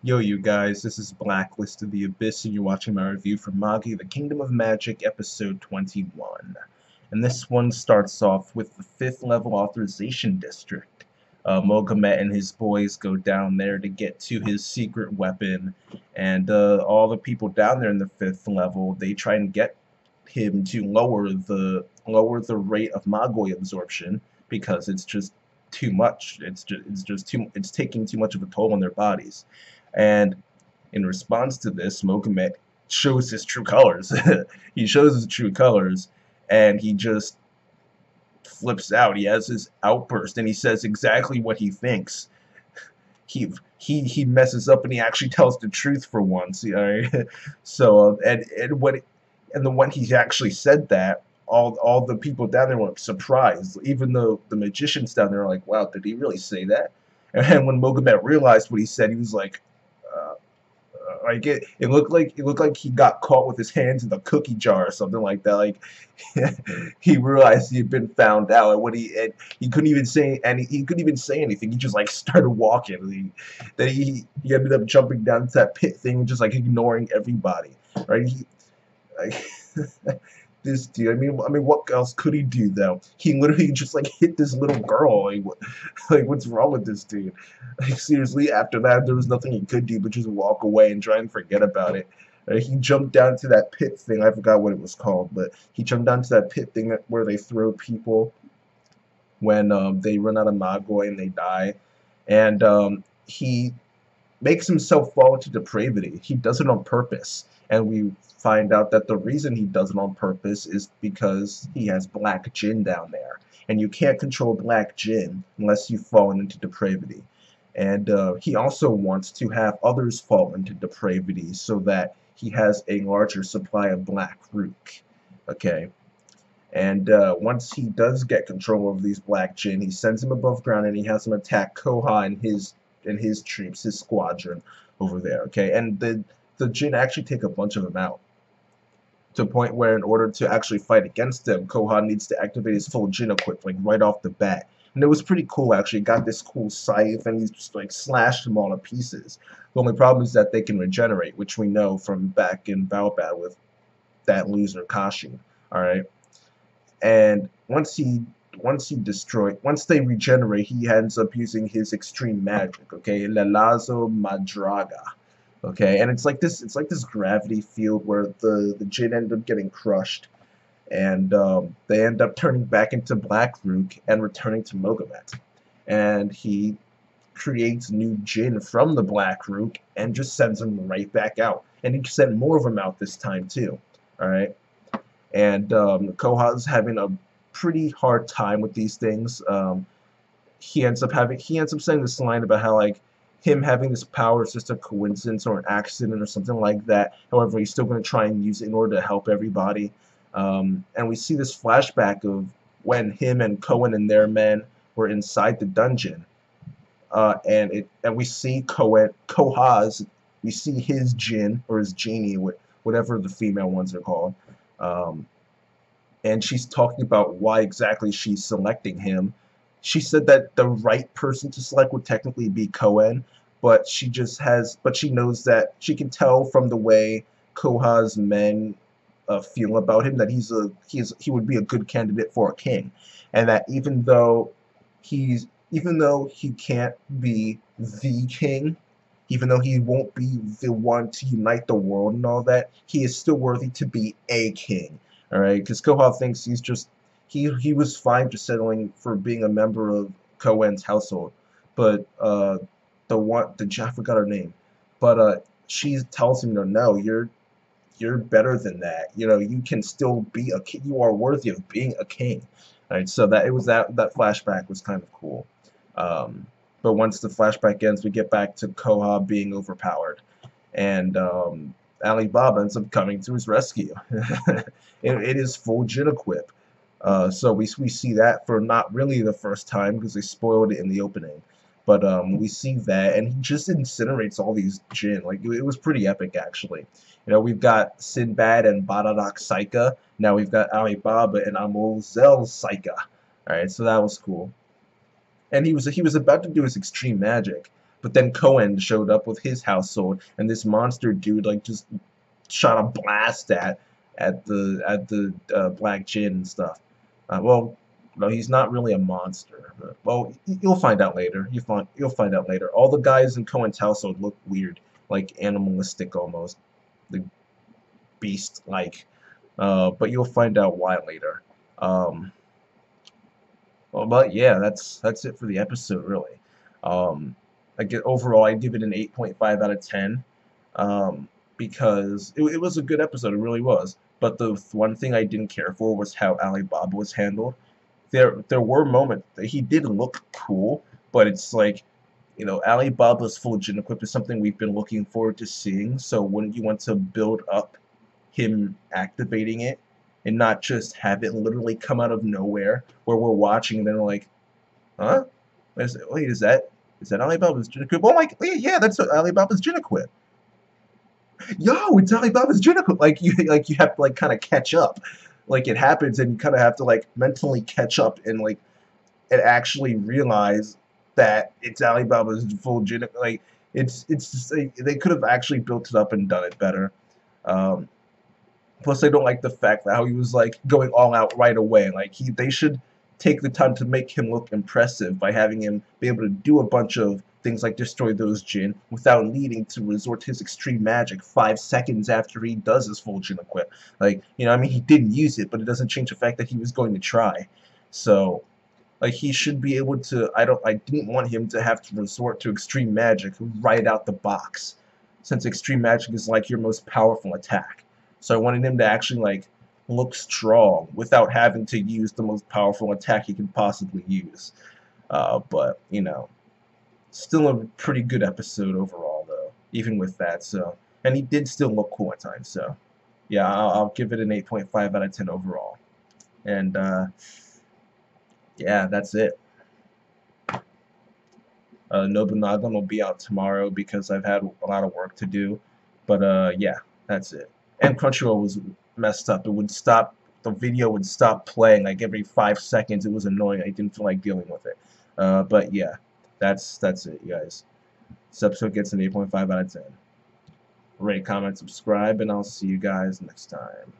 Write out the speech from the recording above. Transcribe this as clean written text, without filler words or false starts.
Yo, you guys, this is Blacklist of the Abyss, and you're watching my review for Magi, the Kingdom of Magic, episode 21. And this one starts off with the 5th level authorization district. Mogamet and his boys go down there to get to his secret weapon, and all the people down there in the 5th level, they try and get him to lower the rate of Magoi absorption because it's just too much. It's taking too much of a toll on their bodies. And in response to this, Mogamet shows his true colors. He shows his true colors, and he just flips out. He has his outburst, and he says exactly what he thinks. He messes up, and he actually tells the truth for once. Right? So and when he actually said that, all the people down there were surprised. Even though the magicians down there are like, "Wow, did he really say that?" And when Mogamet realized what he said, he was like it looked like he got caught with his hands in the cookie jar or something like that. Like he realized he had been found out, and he couldn't even say anything. He just like started walking. Then he ended up jumping down to that pit thing and just like ignoring everybody. Right? Like, this dude. I mean, what else could he do though? He literally just like hit this little girl. Like what's wrong with this dude? Like seriously, after that, there was nothing he could do but just walk away and try and forget about it. He jumped down to that pit thing. I forgot what it was called, but he jumped down to that pit thing where they throw people when they run out of Magoi and they die, and he makes himself fall into depravity. He does it on purpose, and we find out that the reason he does it on purpose is because he has black Djinn down there, and you can't control black Djinn unless you've fallen into depravity. And he also wants to have others fall into depravity so that he has a larger supply of black rook. Okay, and once he does get control of these black Djinn, he sends him above ground and he has him attack Kouha and his troops, his squadron over there. Okay, and the Djinn actually take a bunch of them out to a point where in order to actually fight against them, Kouha needs to activate his full Djinn equip like right off the bat. And it was pretty cool actually. He got this cool scythe and he's just like slashed them all to pieces. The only problem is that they can regenerate, which we know from back in Baobab with that loser Kashi. Alright. And once they regenerate, he ends up using his extreme magic, okay? Lelazo Madraga. Okay, and it's like this gravity field where the Djinn end up getting crushed, and they end up turning back into Black Rook and returning to Mogamet. And he creates new Djinn from the Black Rook and just sends them right back out. And he sent more of them out this time too. Alright? And Kouha's having a pretty hard time with these things. He ends up saying this line about how like him having this power is just a coincidence or an accident or something like that. However, he's still going to try and use it in order to help everybody. And we see this flashback of when him and Cohen and their men were inside the dungeon. And we see Kouha's, we see his Djinn or his genie, whatever the female ones are called. And she's talking about why exactly she's selecting him. She said that the right person to select would technically be Cohen, but she knows that she can tell from the way Kouha's men feel about him that he would be a good candidate for a king, and that even though he can't be the king, even though he won't be the one to unite the world and all that, he is still worthy to be a king. All right, because Kouha thinks he was fine just settling for being a member of Cohen's household, but I forgot her name, but she tells him, no, you're better than that. You can still be a king. You are worthy of being a king. All right, so that flashback was kind of cool. But once the flashback ends, we get back to Kouha being overpowered, and Alibaba ends up coming to his rescue. It is full Djinn equip. So we see that for not really the first time because they spoiled it in the opening. But we see that, and he just incinerates all these Djinn. Like, it was pretty epic, actually. We've got Sinbad and Baradak Saika. Now we've got Alibaba and Amozel Saika. Alright, so that was cool. And he was about to do his extreme magic, But then Cohen showed up with his household, and this monster dude like just shot a blast at the Black Djinn and stuff. Well, no, he's not really a monster. But, well, you'll find out later. You'll find out later. All the guys in Cohen's household look weird, like animalistic almost, the beast-like. But you'll find out why later. Well, but yeah, that's it for the episode, really. Overall, I give it an 8.5 out of 10. Because it was a good episode, it really was. But the one thing I didn't care for was how Alibaba was handled. There were moments that he did look cool, but it's like, Alibaba's full Djinn equip is something we've been looking forward to seeing. So wouldn't you want to build up him activating it and not just have it literally come out of nowhere where we're watching and then we're like, huh? Wait, is that Alibaba's Djinn equip? Oh my, yeah, that's Alibaba's Djinn equip. Yo, it's Alibaba's Djinn equip. Like you have to like kind of catch up. Like it happens and you kind of have to like mentally catch up and like and actually realize that it's Alibaba's full Djinn. Like it's just, they could have actually built it up and done it better. Plus, I don't like the fact that how he was like going all out right away. Like they should take the time to make him look impressive by having him be able to do a bunch of things like destroy those Djinn without needing to resort to his extreme magic 5 seconds after he does his full Djinn equip. Like, I mean, he didn't use it, but it doesn't change the fact that he was going to try. So, like, he should be able to. I didn't want him to have to resort to extreme magic right out the box, since extreme magic is like your most powerful attack. So I wanted him to actually like look strong without having to use the most powerful attack he can possibly use. But still a pretty good episode overall, though, even with that. So, and he did still look cool at times. So, yeah, I'll give it an 8.5 out of 10 overall. And yeah, that's it. Nobunaga will be out tomorrow because I've had a lot of work to do. But yeah, that's it. And Crunchyroll was messed up. It would stop. The video would stop playing like every 5 seconds. It was annoying. I didn't feel like dealing with it. But yeah. That's it, you guys. This episode gets an 8.5 out of 10. Rate, comment, subscribe, and I'll see you guys next time.